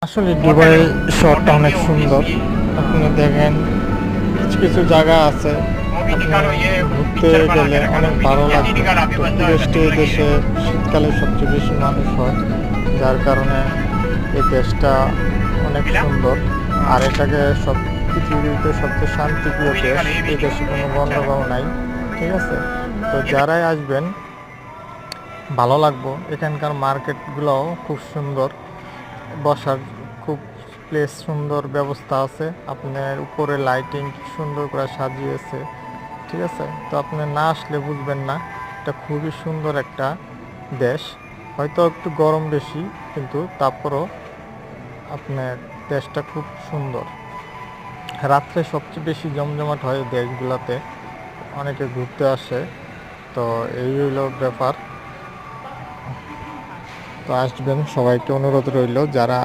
আসলে দুবাই শহরটা অনেক সুন্দর। আপনি দেখেন কিছু কিছু জায়গা আছে আপনি ঘুরতে গেলে অনেক ভালো লাগবে। তো টুরিস্ট এই দেশে শীতকালে সবচেয়ে বেশি মানুষ হয়, যার কারণে এই দেশটা অনেক সুন্দর। আর এটাকে সব পৃথিবীতে সবচেয়ে শান্তিপ্রিয় দেশ। এই দেশে কোনো গণ্ডগোল নাই, ঠিক আছে? তো যারাই আসবেন ভালো লাগবো। এখানকার মার্কেটগুলোও খুব সুন্দর, বসার খুব প্লেস সুন্দর ব্যবস্থা আছে। আপনার উপরে লাইটিং কি সুন্দর করে সাজিয়েছে, ঠিক আছে? তো আপনি না আসলে বুঝবেন না। এটা খুবই সুন্দর একটা দেশ। হয়তো একটু গরম বেশি, কিন্তু তারপরও আপনার দেশটা খুব সুন্দর। রাত্রে সবচেয়ে বেশি জমজমাট হয় দেশগুলোতে, অনেকে ঘুরতে আসে। তো এই হইলো ব্যাপার। তো আসবেন, সবাইকে অনুরোধ রইল যারা